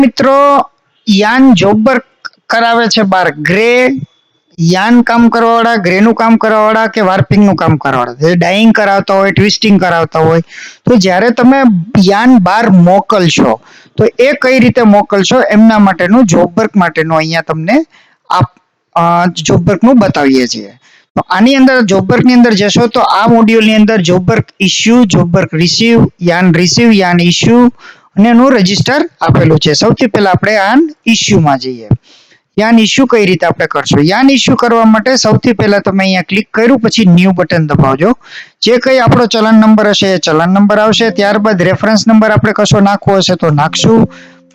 મિત્રો yarn job work કરાવે છે બાર ગ્રે યાન કામ કરવાવાળા ગ્રેનું કામ કરવાવાળા કે વાર્પિંગનું કામ કરવાવાળા જે ડાઇંગ કરાવતા હોય ટ્વિસ્ટિંગ કરાવતા હોય તો જ્યારે તમે યાન બાર મોકલશો તો એ કઈ રીતે મોકલશો એમના માટેનું જોબ વર્ક માટેનું અહીંયા તમને જોબ વર્કનું બતાવીએ છીએ. તો આની અંદર જોબ વર્કની અંદર જશો તો આ મોડ્યુલની અંદર job work issue job work receive yarn issue અને એનું રજીસ્ટર આપેલું છે. સૌથી પહેલા આપણે યાન ઇશ્યુમાં જઈએ. યાન ઇશ્યુ કઈ રીતે આપણે કરશું? યાન ઇશ્યુ કરવા માટે સૌથી પહેલા તમે અહીંયા ક્લિક કર્યું પછી ન્યૂ બટન દબાવજો. જે કઈ આપણો ચલણ નંબર હશે એ ચલણ નંબર આવશે. ત્યારબાદ રેફરન્સ નંબર આપણે કશો નાખવો હશે તો નાખશું.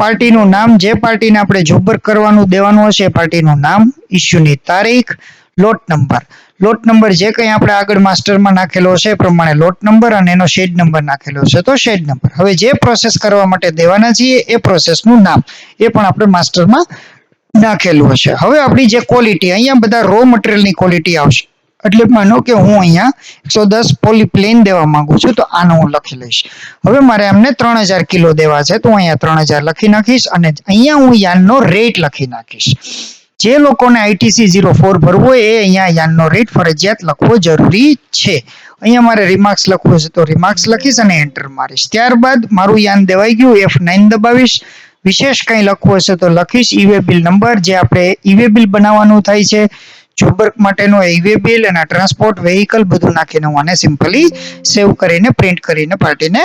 પાર્ટીનું નામ, જે પાર્ટીને આપણે જોબ વર્ક કરવાનું દેવાનું હશે એ પાર્ટીનું નામ, ઇશ્યુની તારીખ, લોટ નંબર જે કંઈ આપણે આગળ માસ્ટરમાં નાખેલો હશે એ પ્રમાણે લોટ નંબર અને એનો શેડ નંબર નાખેલો હશે તો શેડ નંબર. હવે જે પ્રોસેસ કરવા માટે દેવાના છીએ એ પ્રોસેસનું નામ એ પણ આપણે માસ્ટરમાં નાખેલું હશે. હવે આપણી જે ક્વોલિટી, અહીંયા બધા રો મટીરિયલની ક્વોલિટી આવશે. એટલે માનો કે હું અહીંયા 110 પોલીપ્લેન દેવા માંગુ છું તો આનો હું લખી લઈશ. હવે મારે એમને 3000 કિલો દેવા છે તો હું અહીંયા 3000 લખી નાખીશ અને અહીંયા હું યાનનો રેટ લખી નાખીશ. જે લોકોને ITC 04 ભરવો હોય એ અહીંયા યાનનો રેટ ફરજિયાત લખવો જરૂરી છે. અહીંયા મારે રિમાર્ક્સ લખવું છે તો રિમાર્ક્સ લખીશ અને એન્ટર મારીશ. ત્યારબાદ મારું યાન દેવાઈ ગયું, F9 દબાવીશ. વિશેષ કંઈ લખવું હશે તો લખીશ. ઈવે બિલ નંબર, જે આપણે ઈવે બિલ બનાવવાનું થાય છે જોબ વર્ક માટેનો ઈવે બિલ અને ટ્રાન્સપોર્ટ વેહિકલ બધું નાખીને હું આને સિમ્પલી સેવ કરીને પ્રિન્ટ કરીને પાર્ટીને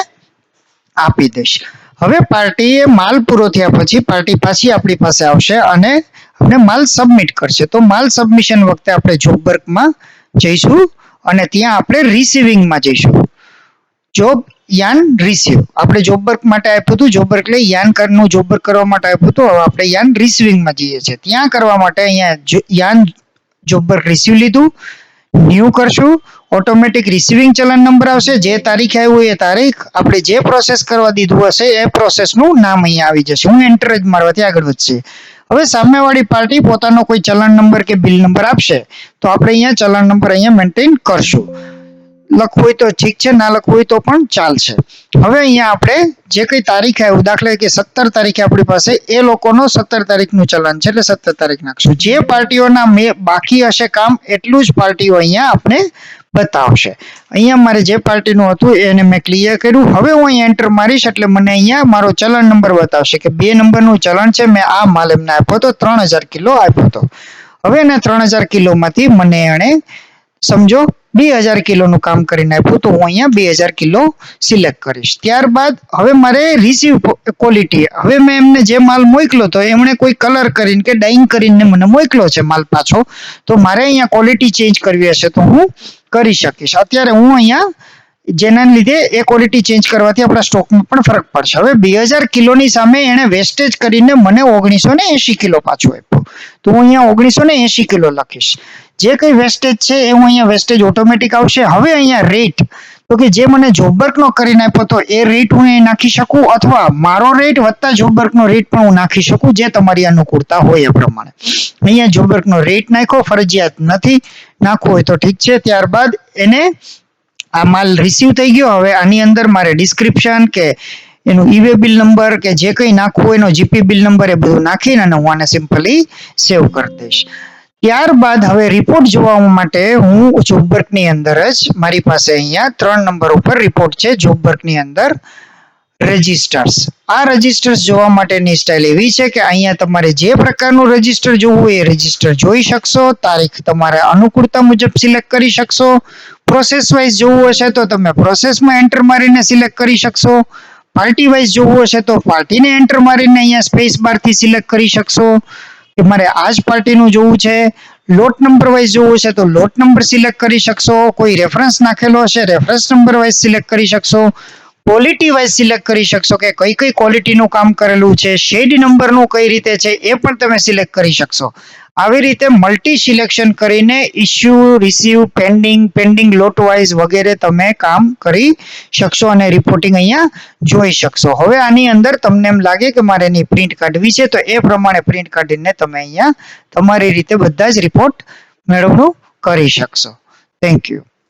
આપી દઈશ. હવે પાર્ટીએ માલ પૂરો થયા પછી પાર્ટી પાછી આપણી પાસે આવશે અને આપણે માલ સબમિટ કરશે. તો માલ સબમિશન વખતે આપણે જોબ વર્કમાં જઈશું અને ત્યાં આપણે રિસીવિંગમાં જઈશું. જોબ યાન રિસીવ આપણે જોબ વર્ક માટે આપ્યું હતું, જોબ વર્ક એટલે યાન કરનું જોબ વર્ક કરવા માટે આપ્યું હતું. હવે આપણે યાન રિસીવિંગમાં જઈએ છીએ. ત્યાં કરવા માટે અહીંયા યાન જોબ વર્ક રિસીવ લીધું, ન્યૂ કરશું. ઓટોમેટિક રિસીવિંગ ચલણ નંબર આવશે. જે તારીખ આવ્યું એ તારીખ, આપણે જે પ્રોસેસ કરવા દીધું હશે એ પ્રોસેસનું નામ અહીંયા આવી જશે. હું એન્ટર જ મારવાથી આગળ વધશે. હવે સામેવાળી પાર્ટી પોતાનો કોઈ ચલણ નંબર કે બિલ નંબર આપશે તો આપણે અહીંયા ચલણ નંબર અહીંયા મેન્ટેન કરશું. લખવું હોય તો ઠીક છે, ના લખવું હોય તો પણ ચાલશે. હવે અહીંયા આપણે જે કઈ તારીખ આવ્યું, દાખલા કે 17 તારીખે આપણી પાસે એ લોકોનો 17 તારીખનું ચલણ છે એટલે 17 તારીખ નાખશું. જે પાર્ટીઓના બાકી હશે કામ એટલું જ પાર્ટીઓ અહીંયા આપણે બતાવશે. અહીંયા મારે જે પાર્ટીનું હતું એને મેં ક્લિયર કર્યું. હવે હું અહીંયા એન્ટર મારીશ એટલે મને અહીંયા મારો ચલણ નંબર બતાવશે કે 2 નંબરનું ચલણ છે. મેં આ માલ એમને આપ્યો તો 3000 કિલો આપ્યો હતો. હવે એને 3000 કિલોમાંથી મને એણે સમજો 2000 કિલોનું કામ કરીને આપ્યું તો હું અહીંયા 2000 કિલો સિલેક્ટ કરીશ. ત્યારબાદ હવે મારે રિસીવ ક્વોલિટી, હવે મેં એમને જે માલ મોકલ્યો તો એમણે કોઈ કલર કરીને કે ડાઇંગ કરીને મને મોકલ્યો છે માલ પાછો, તો મારે અહીંયા ક્વોલિટી ચેન્જ કરવી હશે તો હું કરી શકીશ. અત્યારે હું અહીંયા જેના લીધે એ ક્વોલિટી ચેન્જ કરવાથી આપણા સ્ટોકમાં પણ ફરક પડશે. હવે 2000 કિલોની સામે એણે વેસ્ટેજ કરીને મને 1980 કિલો પાછું આપ્યું તો હું અહીંયા 1980 કિલો લખીશ. જે કંઈ વેસ્ટેજ છે એ હું અહીંયા વેસ્ટેજ ઓટોમેટિક આવશે. હવે અહીંયા રેટ, તો કે જે મને જોબ વર્કનો કરીને આપ્યો તો એ રેટ હું અહીં નાખી શકું અથવા મારો રેટ વત્તા જોબ વર્કનો રેટ પણ હું નાખી શકું, જે તમારી અનુકૂળતા હોય એ પ્રમાણે. અહીંયા જોબ વર્કનો રેટ નાખ્યો, ફરજિયાત નથી, નાખવો હોય તો ઠીક છે. ત્યારબાદ એને આ માલ રિસીવ થઈ ગયો. હવે આની અંદર મારે ડિસ્ક્રિપ્શન કે એનું ઈવે બિલ નંબર કે જે કંઈ નાખવું એનો જીપી બિલ નંબર એ બધું નાખીને હું આને સિમ્પલી સેવ કરી દઈશ. ત્યારબાદ હવે રિપોર્ટ જોવા માટે હું જોબ વર્કની અંદર જ મારી પાસે અહીંયા 3 નંબર ઉપર રિપોર્ટ છે. જોબ વર્કની અંદર રજિસ્ટર્સ, આ રજિસ્ટર્સ જોવા માટેની સ્ટાઇલ એવી છે કે અહીંયા તમારે જે પ્રકારનું રજિસ્ટર જોવું હોય એ રજિસ્ટર જોઈ શકશો. તારીખ તમારે અનુકૂળતા મુજબ સિલેક્ટ કરી શકશો. પ્રોસેસ વાઇઝ જોવું હશે તો તમે પ્રોસેસમાં એન્ટર મારીને સિલેક્ટ કરી શકશો. પાર્ટી વાઇઝ જોવું હશે તો પાર્ટીને એન્ટર મારીને અહીંયા સ્પેસ બારથી સિલેક્ટ કરી શકશો કે મારે આ જ પાર્ટીનું જોવું છે. લોટ નંબર વાઇઝ જોવું છે તો લોટ નંબર સિલેક્ટ કરી શકશો. કોઈ રેફરન્સ નાખેલો હશે રેફરન્સ નંબર વાઇઝ સિલેક્ટ કરી શકશો. ક્વોલિટી વાઇઝ સિલેક્ટ કરી શકશો કે કઈ કઈ ક્વોલિટીનું કામ કરેલું છે. શેડ નંબરનું કઈ રીતે છે એ પણ તમે સિલેક્ટ કરી શકશો. આવી રીતે મલ્ટી સિલેક્શન કરીને ઇશ્યુ, રિસીવ, પેન્ડિંગ લોટ વાઇઝ વગેરે તમે કામ કરી શકશો અને રિપોર્ટિંગ અહીંયા જોઈ શકશો. હવે આની અંદર તમને એમ લાગે કે મારે એની પ્રિન્ટ કાઢવી છે તો એ પ્રમાણે પ્રિન્ટ કાઢીને તમે અહીંયા તમારી રીતે બધા જ રિપોર્ટ મેળવણું કરી શકશો. Thank you.